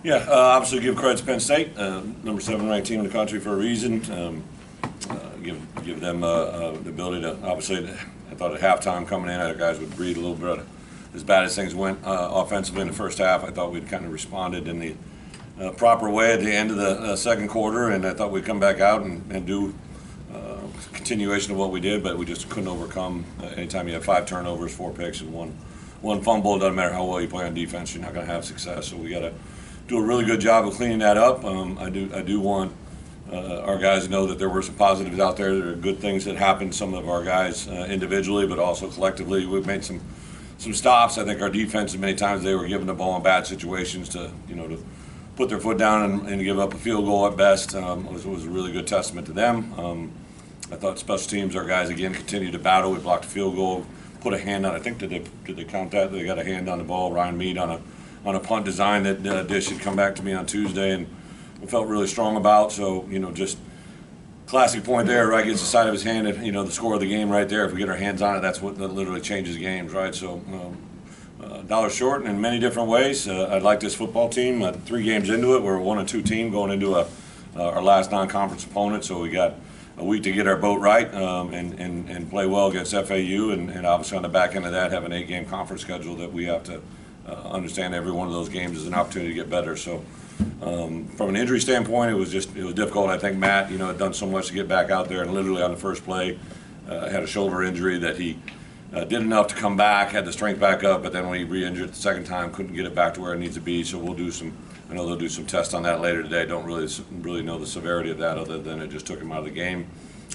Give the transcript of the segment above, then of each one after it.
Yeah, obviously give credit to Penn State, number 7 ranked team in the country for a reason. Give them the ability to, obviously, I thought at halftime coming in, our guys would breathe a little bit. As bad as things went offensively in the first half, I thought we'd kind of responded in the proper way at the end of the second quarter, and I thought we'd come back out and do a continuation of what we did, but we just couldn't overcome. Anytime you have 5 turnovers, 4 picks, and one fumble, it doesn't matter how well you play on defense, you're not going to have success. So we got to do a really good job of cleaning that up. I do want our guys to know that there were some positives out there. There are good things that happened. Some of our guys individually, but also collectively, we've made some stops. I think our defense, many times they were giving the ball in bad situations to put their foot down and give up a field goal at best. Was a really good testament to them. I thought special teams, our guys again continued to battle. We blocked a field goal, put a hand on. I think did they count that? They got a hand on the ball. Ryan Mead on a punt design that Dish had come back to me on Tuesday, and we felt really strong about. So just classic point there, right? Gets the side of his hand, the score of the game right there. If we get our hands on it, that's what literally changes games, right? So dollar short in many different ways. I'd like this football team. 3 games into it, we're a 1-2 team going into our last non-conference opponent. So we got a week to get our boat right and play well against FAU, and obviously on the back end of that, have an 8-game conference schedule that we have to understand every one of those games is an opportunity to get better. So from an injury standpoint, it was difficult. I think Matt, had done so much to get back out there, and literally on the first play, had a shoulder injury that he did enough to come back, had the strength back up, but then when he re-injured the second time, couldn't get it back to where it needs to be. So we'll do some. I know they'll do some tests on that later today. Don't really know the severity of that, other than it just took him out of the game.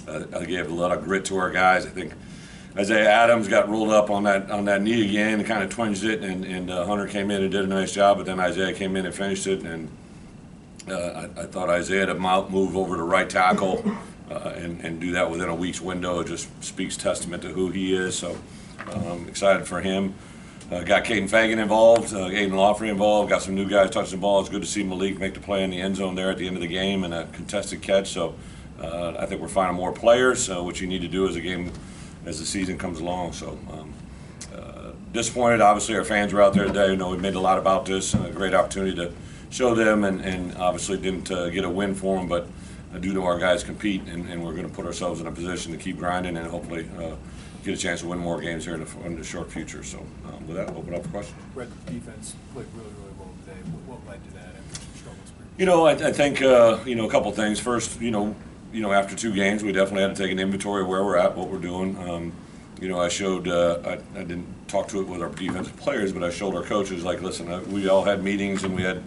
I gave a lot of grit to our guys. I think Isaiah Adams got rolled up on that knee again and kind of twinged it, and Hunter came in and did a nice job, but then Isaiah came in and finished it, and I thought Isaiah to move over to right tackle and do that within a week's window. It just speaks testament to who he is, so I'm excited for him. Got Caden Fagan involved, Aiden Lawfrey involved, got some new guys touching the ball. It's good to see Malik make the play in the end zone there at the end of the game and a contested catch, so I think we're finding more players, which you need to do as the season comes along. So disappointed, obviously our fans were out there today. We made a lot about this, a great opportunity to show them, and obviously didn't get a win for them, but I do know our guys compete, and we're going to put ourselves in a position to keep grinding and hopefully get a chance to win more games here in the short future. So with that, we'll open up for questions. Red defense played really well today. What led to that after some struggles? I think a couple things. First, after 2 games, we definitely had to take an inventory of where we're at, what we're doing. I showed, I didn't talk to it with our defensive players, but I showed our coaches, like, listen, we all had meetings and we had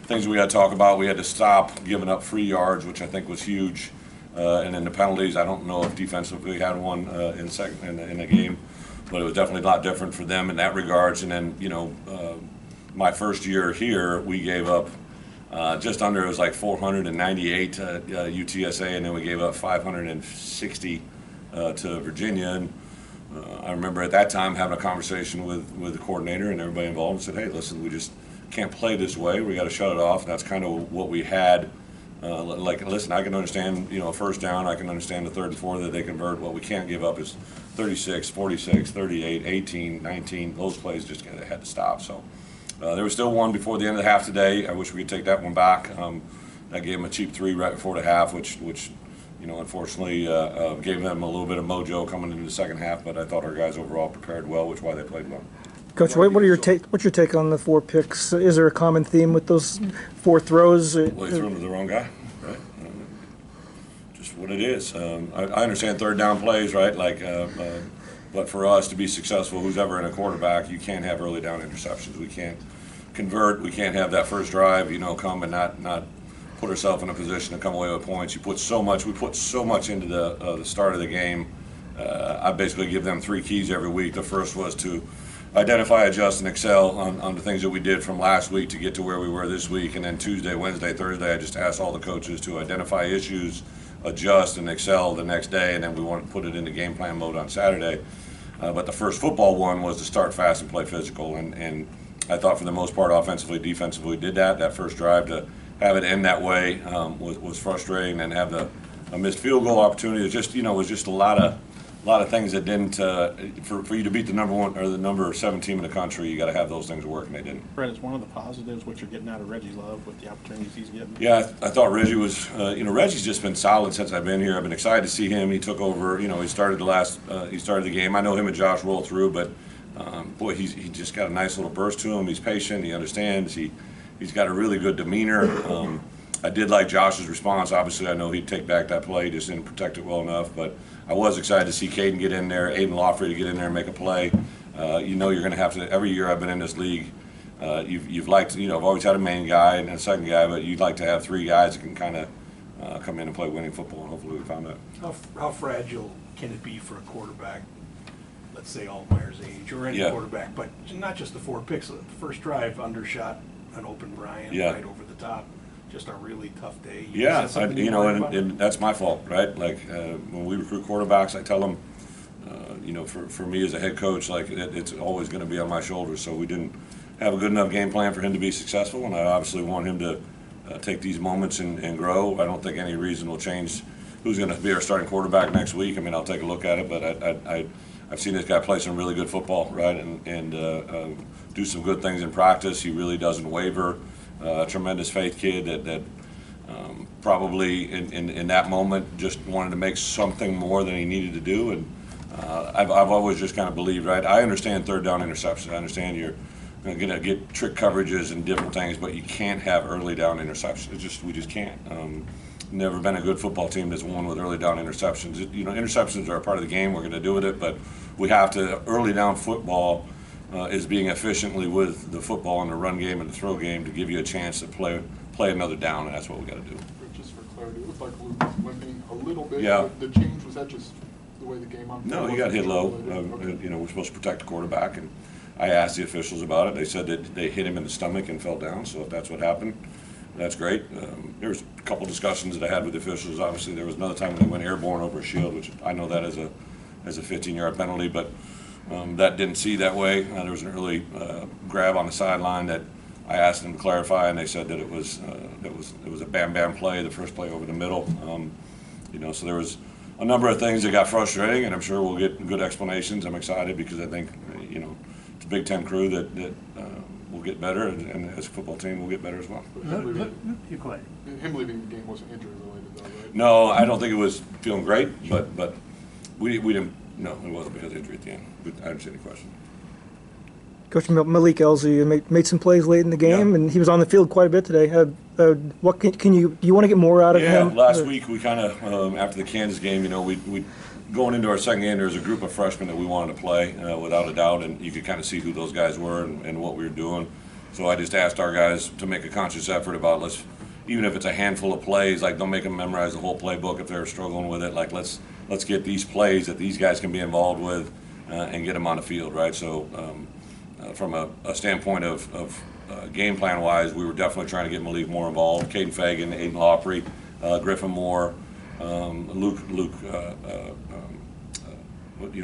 things we had to talk about. We had to stop giving up free yards, which I think was huge. And then the penalties, I don't know if defensively had one in a game, but it was definitely a lot different for them in that regards. And then, my first year here, we gave up just under, it was like 498 UTSA, and then we gave up 560 to Virginia. And I remember at that time having a conversation with the coordinator and everybody involved and said, hey, listen, we just can't play this way. We got to shut it off. And that's kind of what we had. Listen, I can understand, a first down. I can understand the 3rd and 4th that they convert. What we can't give up is 36, 46, 38, 18, 19. Those plays just had to stop. So there was still one before the end of the half today. I wish we could take that one back. I gave them a cheap 3 right before the half, which unfortunately gave them a little bit of mojo coming into the second half. But I thought our guys overall prepared well, which is why they played well. Coach, what's your take on the 4 picks? Is there a common theme with those 4 throws? Well, he threw them to the wrong guy, right? Just what it is. I understand 3rd down plays, right? But for us to be successful, who's ever in a quarterback, you can't have early down interceptions. We can't convert. We can't have that first drive, come and not put ourselves in a position to come away with points. We put so much into the start of the game. I basically give them 3 keys every week. The first was to identify, adjust, and excel on the things that we did from last week to get to where we were this week. And then Tuesday, Wednesday, Thursday, I just asked all the coaches to identify issues, adjust, and excel the next day. And then we wanted to put it into game plan mode on Saturday. But the first football one was to start fast and play physical. And I thought for the most part, offensively, defensively, we did that. That first drive to have it end that way was frustrating, and have a missed field goal opportunity. It was just a lot lot of things that didn't. For you to beat the number 1 or the number 7 team in the country, you got to have those things work, and they didn't. Brett, is one of the positives what you're getting out of Reggie Love with the opportunities he's getting? Yeah, I thought Reggie was. Reggie's just been solid since I've been here. I've been excited to see him. He took over. He started he started the game. I know him and Josh roll through, but boy, he just got a nice little burst to him. He's patient. He understands. He's got a really good demeanor. I did like Josh's response. Obviously, I know he'd take back that play. He just didn't protect it well enough. But I was excited to see Caden get in there, Aiden Lawfrey to get in there and make a play. You're going to have to. Every year I've been in this league, you've liked. I've always had a main guy and a second guy, but you'd like to have 3 guys that can kind of come in and play winning football. And hopefully we found that. How fragile can it be for a quarterback? Let's say Altmaier's age, or any quarterback, but not just the 4 picks. The first drive undershot an open Bryant right over the top. Just a really tough day. And that's my fault, right? Like when we recruit quarterbacks, I tell them, for me as a head coach, like it's always going to be on my shoulders. So we didn't have a good enough game plan for him to be successful, and I obviously want him to take these moments and grow. I don't think any reason will change who's going to be our starting quarterback next week. I mean, I'll take a look at it, but I've seen this guy play some really good football, right, and do some good things in practice. He really doesn't waver. Tremendous faith kid that probably in that moment just wanted to make something more than he needed to do. And I've always just kind of believed, right? I understand third down interceptions. I understand you're going to get trick coverages and different things, but you can't have early down interceptions. We just can't. Never been a good football team that's won with early down interceptions. Interceptions are a part of the game. We're going to do with it, but we have to. Early down football is being efficiently with the football and the run game and the throw game to give you a chance to play another down, and that's what we got to do. Just for clarity, it looked like Luke was limping a little bit. Yeah. The change, was that just the way the game unfolded? No, he got hit low. We're supposed to protect the quarterback, and I asked the officials about it. They said that they hit him in the stomach and fell down, so if that's what happened, that's great. There was a couple discussions that I had with the officials. Obviously, there was another time when they went airborne over a shield, which I know that as a 15-yard penalty, but that didn't see that way. There was an early grab on the sideline that I asked them to clarify, and they said that it was a bam play, the first play over the middle. So there was a number of things that got frustrating, and I'm sure we'll get good explanations. I'm excited because I think it's a Big Ten crew that will get better, and as a football team, we'll get better as well. You go ahead. Him leaving the game wasn't injury related, though, right? No, I don't think it was feeling great, but we didn't. No, it wasn't because of injury at the end. I didn't see any question. Coach Malik Elzy made some plays late in the game, and he was on the field quite a bit today. What can you want to get more out of him? Yeah, last week we kind of after the Kansas game, we going into our second game, there was a group of freshmen that we wanted to play without a doubt, and you could kind of see who those guys were and what we were doing. So I just asked our guys to make a conscious effort about even if it's a handful of plays, like don't make them memorize the whole playbook if they're struggling with it. Like let's get these plays that these guys can be involved with and get them on the field, right? So from a standpoint of game plan wise, we were definitely trying to get Malik more involved. Caden Fagan, Aiden Lawfrey, Griffin Moore, Luke.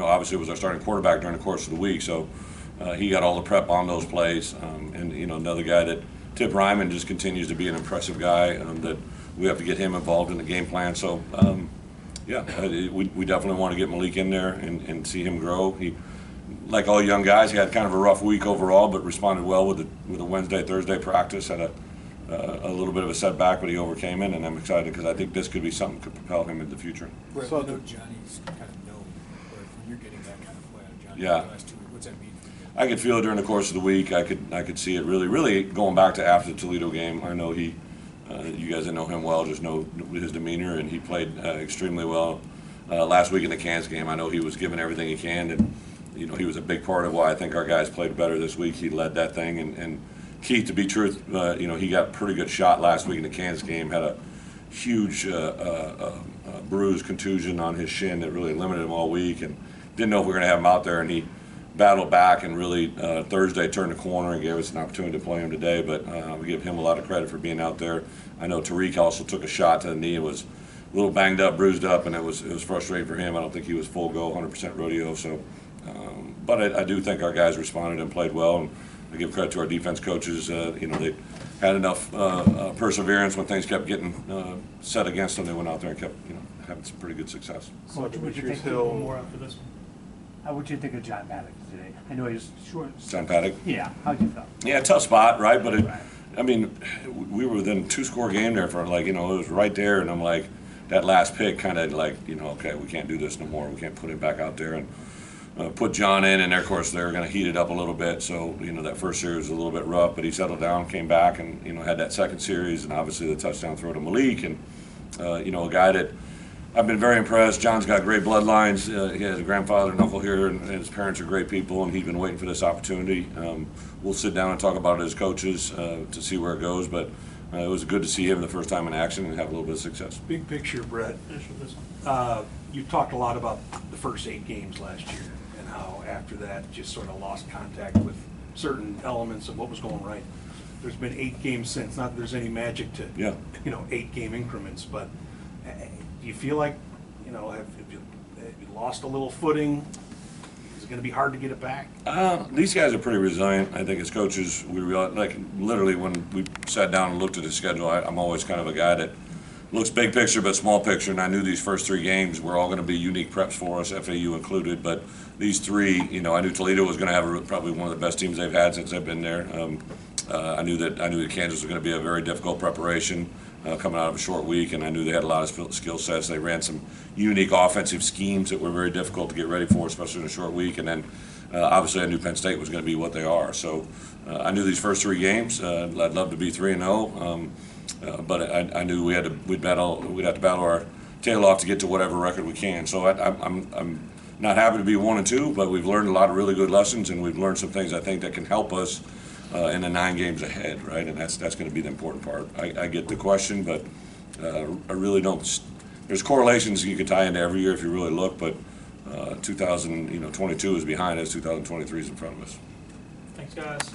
Obviously was our starting quarterback during the course of the week, so he got all the prep on those plays. And another guy that Tip Ryman just continues to be an impressive guy that we have to get him involved in the game plan. So we definitely want to get Malik in there and see him grow. He, like all young guys, he had kind of a rough week overall, but responded well with the Wednesday, Thursday practice. Had a little bit of a setback, but he overcame it, and I'm excited because I think this could be something that could propel him into the future. Brett, I know Johnny's kind of known, but when you're getting that kind of play out of Johnny Yeah. the last 2 weeks, what's that mean for you? I could feel it during the course of the week. I could see it really going back to after the Toledo game. I know you guys that know him well just know his demeanor, and he played extremely well last week in the Kansas game. I know he was giving everything he can, and he was a big part of why I think our guys played better this week. He led that thing, and Keith, to be truth, he got a pretty good shot last week in the Kansas game. Had a huge bruise contusion on his shin that really limited him all week, and didn't know if we were going to have him out there. And he battled back and really Thursday turned the corner and gave us an opportunity to play him today. But we give him a lot of credit for being out there. I know Tariq also took a shot to the knee and was a little banged up, bruised up, and it was frustrating for him. I don't think he was full go, 100% rodeo. So, but I do think our guys responded and played well. And I give credit to our defense coaches. They had enough perseverance when things kept getting set against them. They went out there and kept having some pretty good success. Coach, would you Demetrius think Hill- Hill more after this one? How would you think of John Paddock today? I know he was short. John Paddock? Yeah, how'd you feel? Yeah, tough spot, right? But Right. I mean, we were within 2-score game there for like, it was right there, and I'm like, that last pick kind of like, okay, we can't do this no more. We can't put him back out there and put John in, and of course they were going to heat it up a little bit. So that first series was a little bit rough, but he settled down, came back, and had that second series, and obviously the touchdown throw to Malik, and a guy that I've been very impressed. John's got great bloodlines. He has a grandfather and uncle here, and his parents are great people, and he's been waiting for this opportunity. We'll sit down and talk about it as coaches to see where it goes, but it was good to see him the first time in action and have a little bit of success. Big picture, Brett. Finish with this one. You talked a lot about the first 8 games last year and how after that just sort of lost contact with certain elements of what was going right. There's been 8 games since. Not that there's any magic to 8-game increments, but do you feel like have you lost a little footing? Is it going to be hard to get it back? These guys are pretty resilient. I think as coaches, we realize, like literally when we sat down and looked at the schedule, I'm always kind of a guy that looks big picture but small picture, and I knew these first 3 games were all going to be unique preps for us, FAU included. But these 3, I knew Toledo was going to have probably one of the best teams they've had since they've been there. I knew that Kansas was going to be a very difficult preparation coming out of a short week, and I knew they had a lot of skill sets. They ran some unique offensive schemes that were very difficult to get ready for, especially in a short week. And then obviously I knew Penn State was going to be what they are. So I knew these first 3 games. I'd love to be 3-0, but I knew we'd have to battle our tail off to get to whatever record we can. So I'm not happy to be 1-2, but we've learned a lot of really good lessons, and we've learned some things I think that can help us in the 9 games ahead, right? And that's going to be the important part. I get the question, but I really don't. There's correlations you could tie into every year if you really look, but 2022 is behind us. 2023 is in front of us. Thanks, guys.